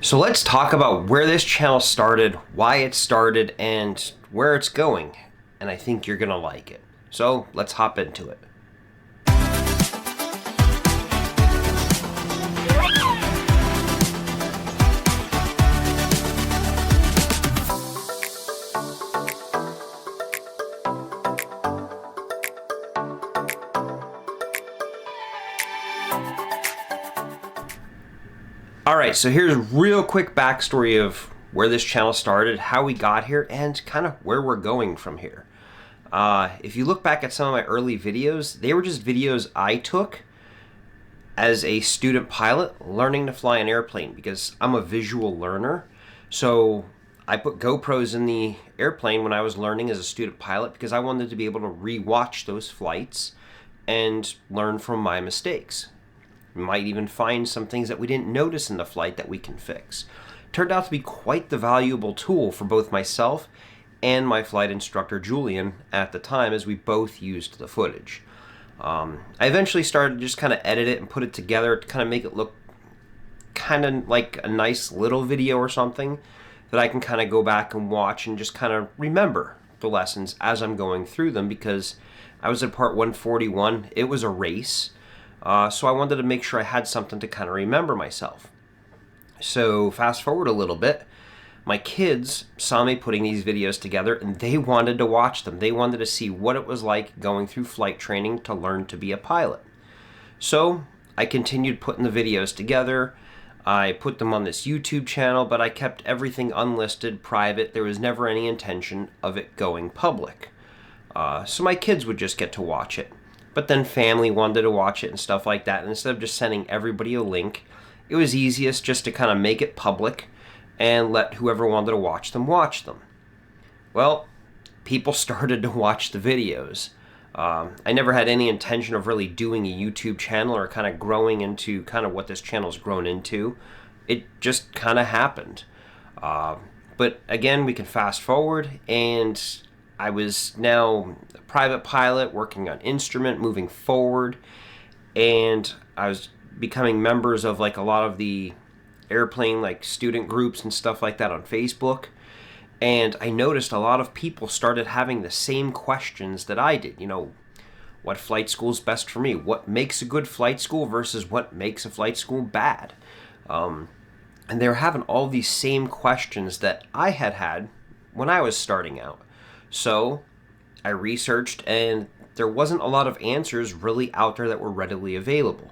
So let's talk about where this channel started, why it started, and where it's going. And I think you're gonna like it. So let's hop into it. Alright, so here's a real quick backstory of where this channel started, how we got here, and kind of where we're going from here. If you look back at some of my early videos, they were just videos I took as a student pilot learning to fly an airplane because I'm a visual learner. So I put GoPros in the airplane when I was learning as a student pilot because I wanted to be able to re-watch those flights and learn from my mistakes. We might even find some things that we didn't notice in the flight that we can fix. Turned out to be quite the valuable tool for both myself and my flight instructor Julian at the time, as we both used the footage. I eventually started to just kind of edit it and put it together to kind of make it look kind of like a nice little video or something that I can kind of go back and watch and just kind of remember the lessons as I'm going through them, because I was at part 141. It was a race. So I wanted to make sure I had something to kind of remember myself. So fast forward a little bit, my kids saw me putting these videos together and they wanted to watch them. They wanted to see what it was like going through flight training to learn to be a pilot. So I continued putting the videos together. I put them on this YouTube channel, but I kept everything unlisted, private. There was never any intention of it going public. So my kids would just get to watch it. But then family wanted to watch it and stuff like that. And instead of just sending everybody a link, it was easiest just to kind of make it public and let whoever wanted to watch them watch them. Well, people started to watch the videos. I never had any intention of really doing a YouTube channel or kind of growing into kind of what this channel's grown into. It just kind of happened. But again, we can fast forward, and I was now a private pilot working on instrument moving forward, and I was becoming members of like a lot of the airplane like student groups and stuff like that on Facebook. And I noticed a lot of people started having the same questions that I did. You know, what flight school is best for me? What makes a good flight school versus what makes a flight school bad? And they were having all these same questions that I had when I was starting out. So I researched, and there wasn't a lot of answers really out there that were readily available.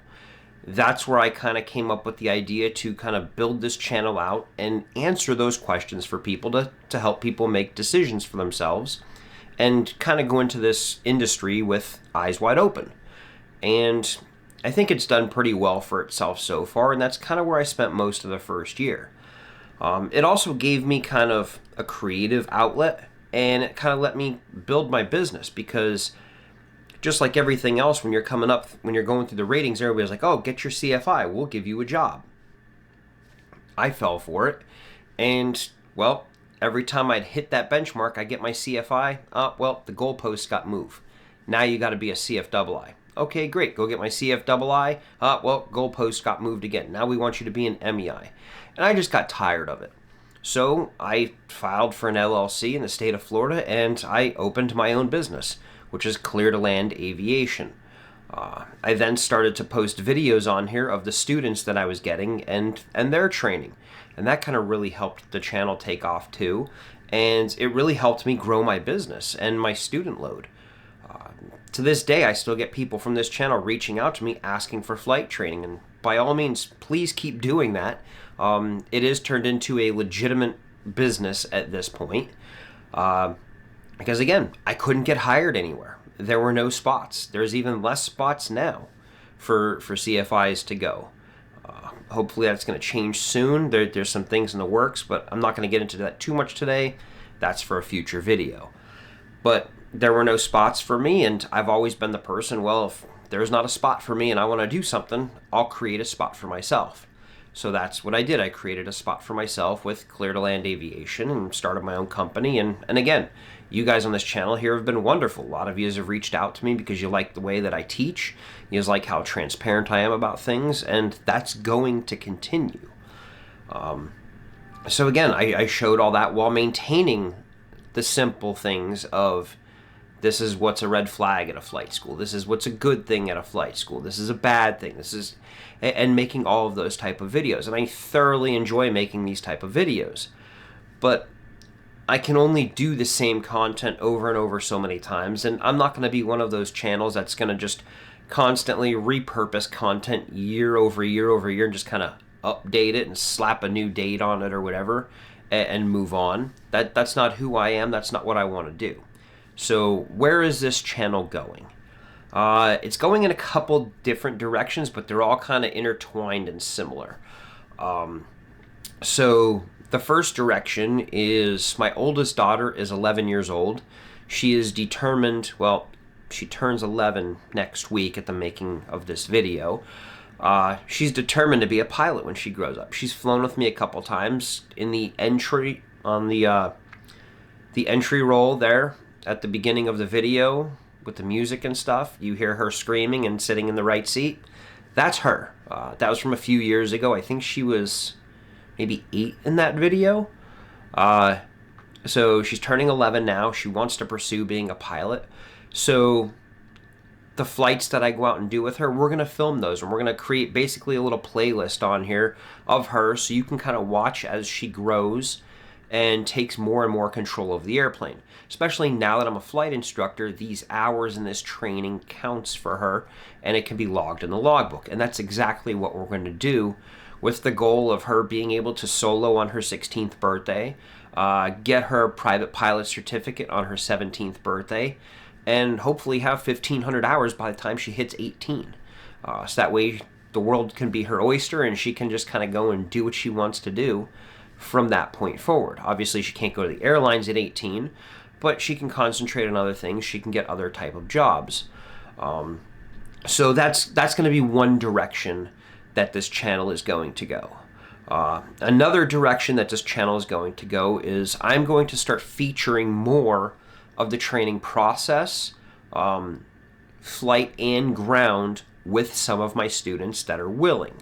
That's where I kind of came up with the idea to kind of build this channel out and answer those questions for people to help people make decisions for themselves and kind of go into this industry with eyes wide open. And I think it's done pretty well for itself so far, and that's kind of where I spent most of the first year. It also gave me kind of a creative outlet, and it kind of let me build my business, because just like everything else, when you're coming up, when you're going through the ratings, everybody's like, oh, get your CFI, we'll give you a job. I fell for it, and well, every time I'd hit that benchmark, I get my CFI, well, the goalposts got moved. Now you got to be a CFII. Okay, great, go get my CFII. Well, goalposts got moved again. Now we want you to be an MEI. And I just got tired of it. So I filed for an LLC in the state of Florida, and I opened my own business, which is Clear to Land Aviation. I then started to post videos on here of the students that I was getting and their training. And that kind of really helped the channel take off too. And it really helped me grow my business and my student load. To this day, I still get people from this channel reaching out to me asking for flight training. And by all means, please keep doing that. It is turned into a legitimate business at this point. Because again, I couldn't get hired anywhere. There were no spots. There's even less spots now for CFIs to go. Hopefully that's going to change soon. There's some things in the works, but I'm not going to get into that too much today. That's for a future video. But there were no spots for me, and I've always been the person, well, if there's not a spot for me and I want to do something, I'll create a spot for myself. So that's what I did. I created a spot for myself with Clear to Land Aviation and started my own company. And again, you guys on this channel here have been wonderful. A lot of you have reached out to me because you like the way that I teach. You guys like how transparent I am about things, and that's going to continue. So again, I showed all that while maintaining the simple things of this is what's a red flag at a flight school. This is what's a good thing at a flight school. This is a bad thing. This is, and making all of those type of videos. And I thoroughly enjoy making these type of videos. But I can only do the same content over and over so many times. And I'm not going to be one of those channels that's going to just constantly repurpose content year over year over year and just kind of update it and slap a new date on it or whatever and move on. That's not who I am. That's not what I want to do. So where is this channel going? It's going in a couple different directions, but they're all kind of intertwined and similar. So the first direction is my oldest daughter is 11 years old. She is determined, well, she turns 11 next week at the making of this video. She's determined to be a pilot when she grows up. She's flown with me a couple times in the entry on the entry roll there at the beginning of the video with the music and stuff. You hear her screaming and sitting in the right seat. That's her. That was from a few years ago. I think she was maybe 8 in that video. So she's turning 11 now. She wants to pursue being a pilot. So the flights that I go out and do with her, we're going to film those, and we're going to create basically a little playlist on here of her so you can kind of watch as she grows and takes more and more control of the airplane. Especially now that I'm a flight instructor, these hours in this training counts for her, and it can be logged in the logbook. And that's exactly what we're going to do, with the goal of her being able to solo on her 16th birthday, get her private pilot certificate on her 17th birthday, and hopefully have 1,500 hours by the time she hits 18. So that way the world can be her oyster and she can just kind of go and do what she wants to do from that point forward. Obviously she can't go to the airlines at 18, but she can concentrate on other things. She can get other type of jobs. So that's going to be one direction that this channel is going to go. Another direction that this channel is going to go is I'm going to start featuring more of the training process, flight and ground, with some of my students that are willing.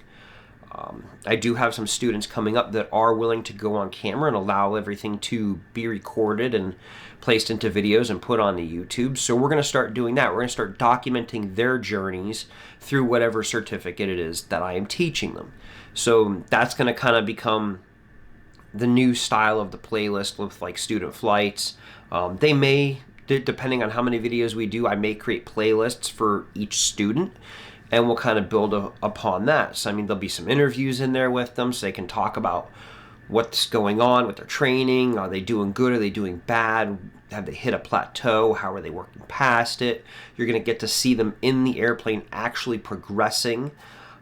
I do have some students coming up that are willing to go on camera and allow everything to be recorded and placed into videos and put on the YouTube. So we're going to start doing that. We're going to start documenting their journeys through whatever certificate it is that I am teaching them. So that's going to kind of become the new style of the playlist with like student flights. They may, depending on how many videos we do, I may create playlists for each student, and we'll kind of build upon that. So, I mean, there'll be some interviews in there with them so they can talk about what's going on with their training. Are they doing good? Are they doing bad? Have they hit a plateau? How are they working past it? You're going to get to see them in the airplane actually progressing.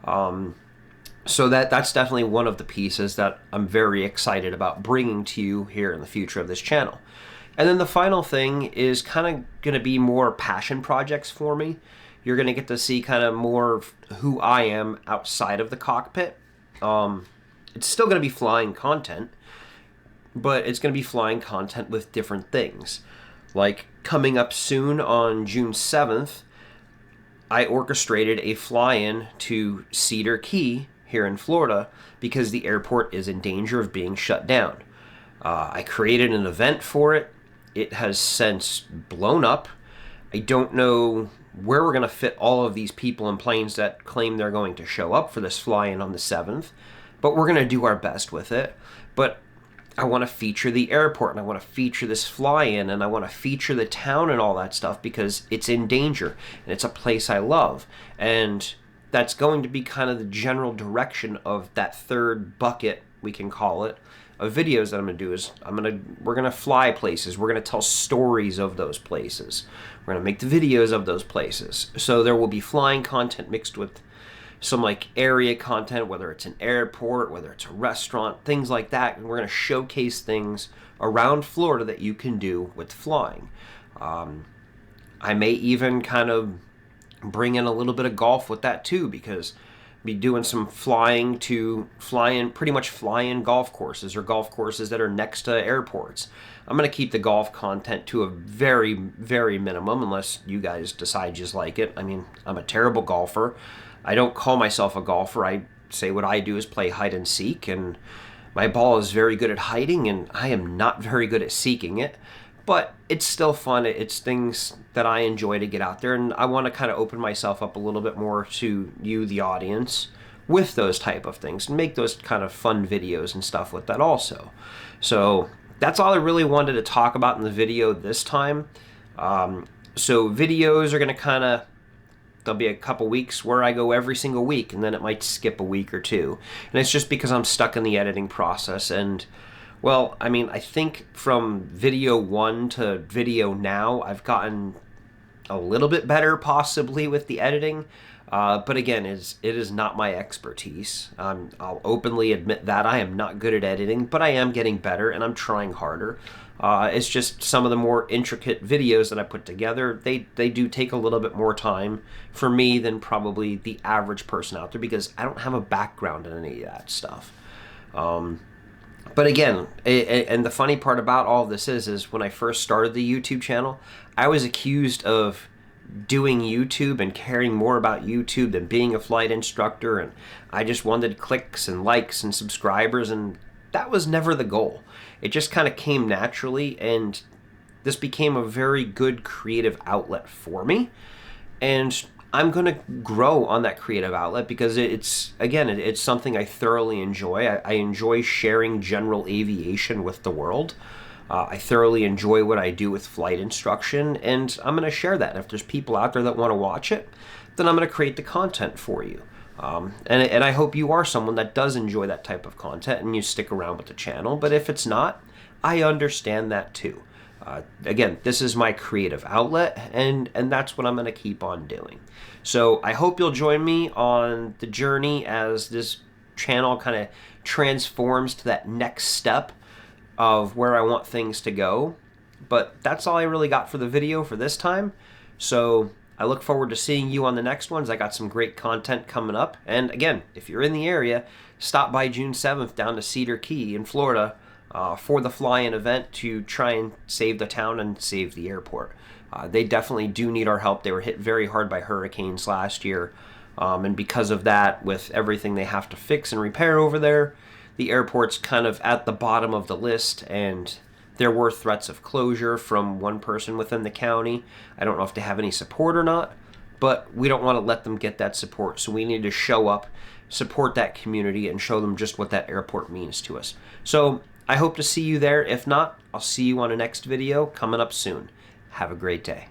So that's definitely one of the pieces that I'm very excited about bringing to you here in the future of this channel. And then the final thing is kind of going to be more passion projects for me. You're going to get to see kind of more of who I am outside of the cockpit. It's still going to be flying content, but it's going to be flying content with different things. Like coming up soon on June 7th, I orchestrated a fly-in to Cedar Key here in Florida because the airport is in danger of being shut down. I created an event for it. It has since blown up. I don't know where we're going to fit all of these people and planes that claim they're going to show up for this fly-in on the 7th, but we're going to do our best with it. But I want to feature the airport, and I want to feature this fly-in, and I want to feature the town and all that stuff because it's in danger, and it's a place I love. And that's going to be kind of the general direction of that third bucket, we can call it, of videos that I'm going to do. Is we're going to fly places. We're going to tell stories of those places. We're going to make the videos of those places. So there will be flying content mixed with some like area content, whether it's an airport, whether it's a restaurant, things like that. And we're going to showcase things around Florida that you can do with flying. I may even kind of bring in a little bit of golf with that too, because be doing some pretty much fly-in golf courses or golf courses that are next to airports. I'm going to keep the golf content to a very, very minimum unless you guys decide you just like it. I mean, I'm a terrible golfer. I don't call myself a golfer. I say what I do is play hide and seek, and My ball is very good at hiding, and I am not very good at seeking it. But it's still fun. It's things that I enjoy to get out there, and I want to kind of open myself up a little bit more to you, the audience, with those type of things, and make those kind of fun videos and stuff with that also. So that's all I really wanted to talk about in the video this time. So videos are going to kind of, there'll be a couple weeks where I go every single week, and then it might skip a week or two. And it's just because I'm stuck in the editing process. And, well, I mean, I think from video 1 to video now, I've gotten a little bit better possibly with the editing. But again, it is not my expertise. I'll openly admit that I am not good at editing, but I am getting better, and I'm trying harder. It's just some of the more intricate videos that I put together, they do take a little bit more time for me than probably the average person out there, because I don't have a background in any of that stuff. But again, and the funny part about all of this is when I first started the YouTube channel, I was accused of doing YouTube and caring more about YouTube than being a flight instructor, and I just wanted clicks and likes and subscribers, and that was never the goal. It just kind of came naturally, and this became a very good creative outlet for me, and I'm going to grow on that creative outlet because it's something I thoroughly enjoy. I enjoy sharing general aviation with the world. I thoroughly enjoy what I do with flight instruction, and I'm going to share that. And if there's people out there that want to watch it, then I'm going to create the content for you. And I hope you are someone that does enjoy that type of content and you stick around with the channel. But if it's not, I understand that too. Again, this is my creative outlet, and that's what I'm going to keep on doing. So I hope you'll join me on the journey as this channel kind of transforms to that next step of where I want things to go. But that's all I really got for the video for this time. So I look forward to seeing you on the next ones. I got some great content coming up. And again, if you're in the area, stop by June 7th down to Cedar Key in Florida for the fly-in event to try and save the town and save the airport. They definitely do need our help. They were hit very hard by hurricanes last year. And because of that, with everything they have to fix and repair over there, the airport's kind of at the bottom of the list, and there were threats of closure from one person within the county. I don't know if they have any support or not, but we don't want to let them get that support. So we need to show up, support that community, and show them just what that airport means to us. So I hope to see you there. If not, I'll see you on a next video coming up soon. Have a great day.